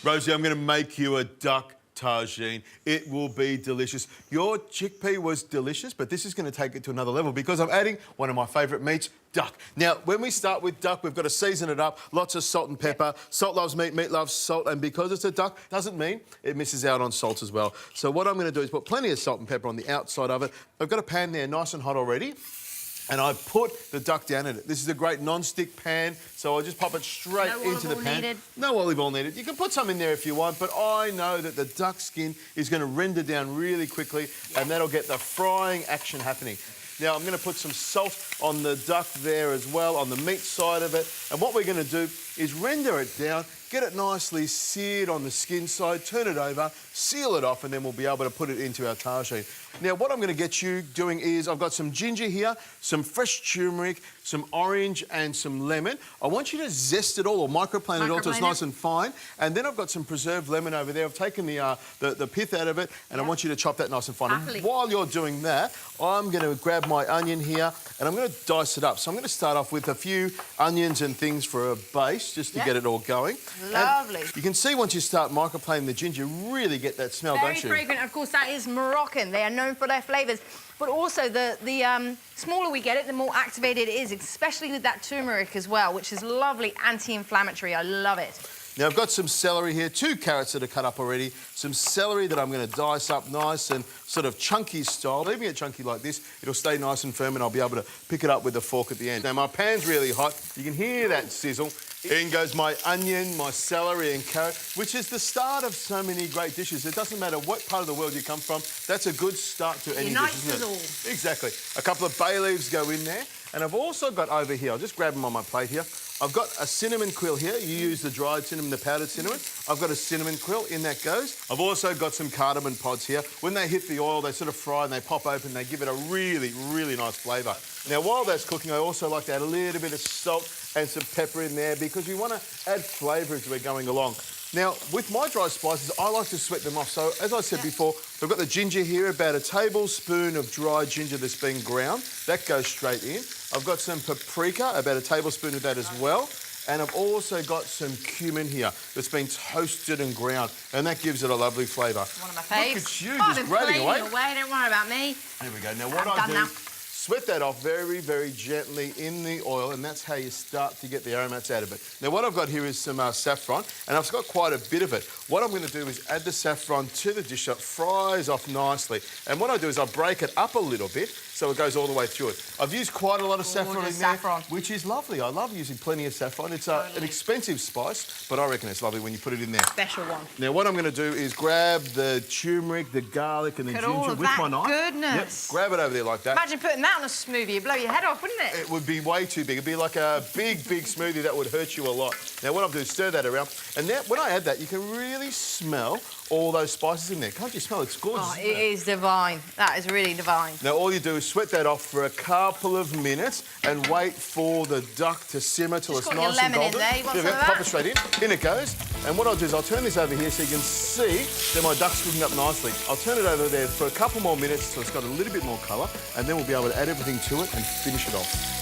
Rosie, I'm going to make you a duck tagine. It will be delicious. Your chickpea was delicious, but this is going to take it to another level because I'm adding one of my favourite meats, duck. Now, when we start with duck, we've got to season it up. Lots of salt and pepper. Salt loves meat, meat loves salt, and because it's a duck, doesn't mean it misses out on salt as well. So what I'm going to do is put plenty of salt and pepper on the outside of it. I've got a pan there nice and hot already. And I put the duck down in it. This is a great non-stick pan, so I'll just pop it straight into the pan. Needed. No olive oil needed. You can put some in there if you want, but I know that the duck skin is going to render down really quickly, and that'll get the frying action happening. Now, I'm going to put some salt on the duck there as well, on the meat side of it. And what we're going to do is render it down, get it nicely seared on the skin side, turn it over, seal it off, and then we'll be able to put it into our tagine. Now, what I'm going to get you doing is I've got some ginger here, some fresh turmeric, some orange and some lemon. I want you to zest it all or microplane it all so it's nice and fine. And then I've got some preserved lemon over there. I've taken the pith out of it, and I want you to chop that nice and fine. And while you're doing that, I'm going to grab my onion here and I'm going to dice it up. So I'm going to start off with a few onions and things for a base, just to get it all going. Lovely. And you can see once you start microplaning the ginger, you really get that smell, don't you? Very fragrant. Of course, that is Moroccan. They are known for their flavours. But also, the smaller we get it, the more activated it is, especially with that turmeric as well, which is lovely anti-inflammatory. I love it. Now, I've got some celery here, 2 carrots that are cut up already, some celery that I'm going to dice up nice and sort of chunky style. Leaving it chunky like this, it'll stay nice and firm and I'll be able to pick it up with a fork at the end. Now, my pan's really hot. You can hear that sizzle. In goes my onion, my celery and carrot, which is the start of so many great dishes. It doesn't matter what part of the world you come from, that's a good start to any dish, isn't it? Exactly. A couple of bay leaves go in there. And I've also got over here, I'll just grab them on my plate here. I've got a cinnamon quill here. You use the dried cinnamon, the powdered cinnamon. I've got a cinnamon quill, in that goes. I've also got some cardamom pods here. When they hit the oil, they sort of fry and they pop open. They give it a really, really nice flavour. Now, while that's cooking, I also like to add a little bit of salt and some pepper in there because we want to add flavour as we're going along. Now, with my dry spices, I like to sweat them off. So, as I said before, I've got the ginger here, about a tablespoon of dried ginger that's been ground. That goes straight in. I've got some paprika, about a tablespoon of that as well. And I've also got some cumin here that's been toasted and ground, and that gives it a lovely flavour. One of my faves. Look at you, just grating away. Don't worry about me. There we go. Now, what I do... Sweat that off very, very gently in the oil, and that's how you start to get the aromats out of it. Now, what I've got here is some saffron, and I've got quite a bit of it. What I'm going to do is add the saffron to the dish so it fries off nicely. And what I do is I break it up a little bit so it goes all the way through it. I've used quite a lot of saffron in there, which is lovely. I love using plenty of saffron. It's an expensive spice, but I reckon it's lovely when you put it in there. Special one. Now, what I'm going to do is grab the turmeric, the garlic and the ginger with my knife. Goodness. Yep, grab it over there like that. Imagine putting that on a smoothie. It'd blow your head off, wouldn't it? It would be way too big. It'd be like a big, big smoothie that would hurt you a lot. Now, what I'll do is stir that around. And now, when I add that, you can really smell all those spices in there. Can't you smell it? It's gorgeous. Oh, it is divine. That is really divine. Now, all you do is sweat that off for a couple of minutes and wait for the duck to simmer till it's nice and golden. Pop it straight in. In it goes. And what I'll do is I'll turn this over here so you can see that my duck's cooking up nicely. I'll turn it over there for a couple more minutes so it's got a little bit more colour, and then we'll be able to add everything to it and finish it off.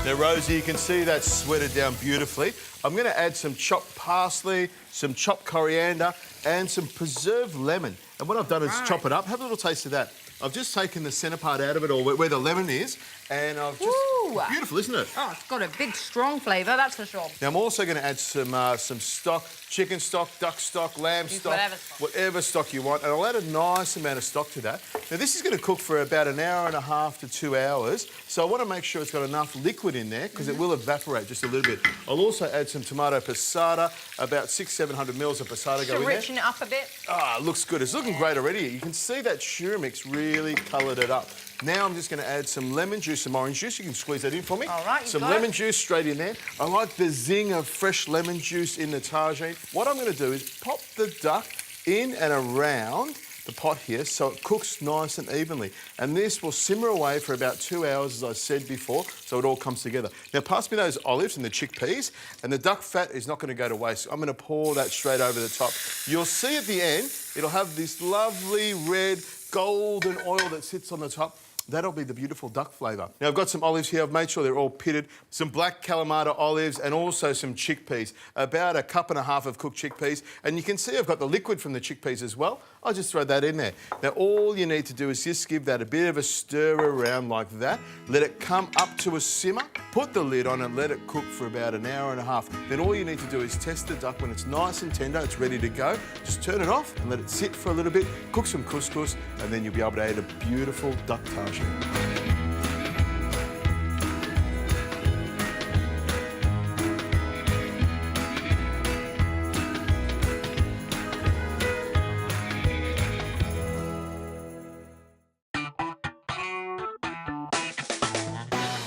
Now, Rosie, you can see that's sweated down beautifully. I'm going to add some chopped parsley, some chopped coriander and some preserved lemon. And what I've done is chop it up. Have a little taste of that. I've just taken the centre part out of it, or where the lemon is, and I've just... Ooh. Beautiful, isn't it? Oh, it's got a big, strong flavour, that's for sure. Now, I'm also going to add some stock, chicken stock, duck stock, lamb stock, whatever stock you want, and I'll add a nice amount of stock to that. Now, this is going to cook for about an hour and a half to 2 hours, so I want to make sure it's got enough liquid in there, because it will evaporate just a little bit. I'll also add some tomato passata, about 600-700 mils of passata go in there. Richen it up a bit. Ah, it looks good. It's looking great already. You can see that turmeric's really coloured it up. Now I'm just going to add some lemon juice, some orange juice. You can squeeze that in for me. All right, some lemon juice straight in there. I like the zing of fresh lemon juice in the tagine. What I'm going to do is pop the duck in and around the pot here so it cooks nice and evenly. And this will simmer away for about 2 hours, as I said before, so it all comes together. Now, pass me those olives and the chickpeas, and the duck fat is not going to go to waste. I'm going to pour that straight over the top. You'll see at the end, it'll have this lovely red golden oil that sits on the top. That'll be the beautiful duck flavour. Now, I've got some olives here. I've made sure they're all pitted. Some black Kalamata olives and also some chickpeas. About 1.5 cups of cooked chickpeas. And you can see I've got the liquid from the chickpeas as well. I'll just throw that in there. Now, all you need to do is just give that a bit of a stir around like that. Let it come up to a simmer. Put the lid on and let it cook for about 1.5 hours. Then all you need to do is test the duck when it's nice and tender, it's ready to go. Just turn it off and let it sit for a little bit. Cook some couscous and then you'll be able to add a beautiful duck tagine.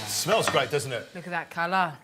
Smells great, doesn't it? Look at that colour.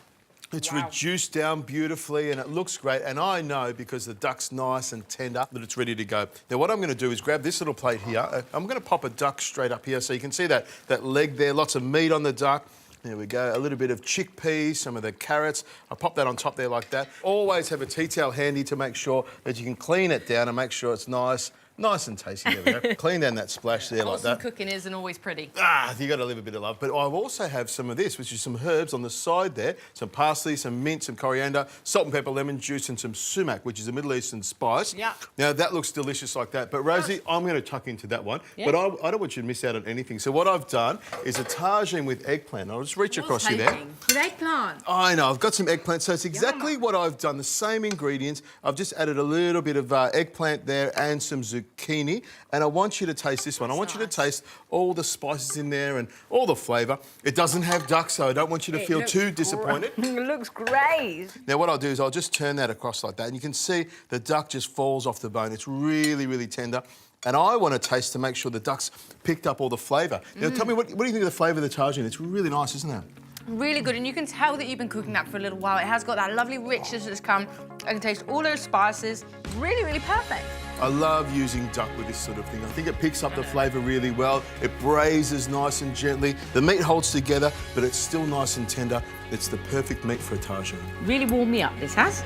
It's Wow. reduced down beautifully and it looks great. And I know, because the duck's nice and tender, that it's ready to go. Now, what I'm going to do is grab this little plate here. I'm going to pop a duck straight up here so you can see that leg there, lots of meat on the duck. There we go, a little bit of chickpeas, some of the carrots. I'll pop that on top there like that. Always have a tea towel handy to make sure that you can clean it down and make sure it's nice and tasty. There we go. Clean down that splash there like that. Cooking isn't always pretty. You got to live a bit of love. But I also have some of this, which is some herbs on the side there. Some parsley, some mint, some coriander, salt and pepper, lemon juice and some sumac, which is a Middle Eastern spice. Yeah. Now, that looks delicious like that. But, Rosie, I'm going to tuck into that one. Yeah. But I don't want you to miss out on anything. So what I've done is a tagine with eggplant. I'll just reach across you there. With eggplant. I know, I've got some eggplant, so it's exactly what I've done, the same ingredients. I've just added a little bit of eggplant there and some zucchini, and I want you to taste this one. I want you to taste all the spices in there and all the flavour. It doesn't have duck, so I don't want you to feel too disappointed. It looks great. Now, what I'll do is I'll just turn that across like that, and you can see the duck just falls off the bone. It's really, really tender. And I want to taste to make sure the duck's picked up all the flavour. Now, tell me, what do you think of the flavour of the tagine? It's really nice, isn't it? Really good, and you can tell that you've been cooking that for a little while. It has got that lovely richness that's come. I can taste all those spices. Really, really perfect. I love using duck with this sort of thing. I think it picks up the flavour really well. It braises nice and gently. The meat holds together, but it's still nice and tender. It's the perfect meat for a tagine. Really warmed me up, this has.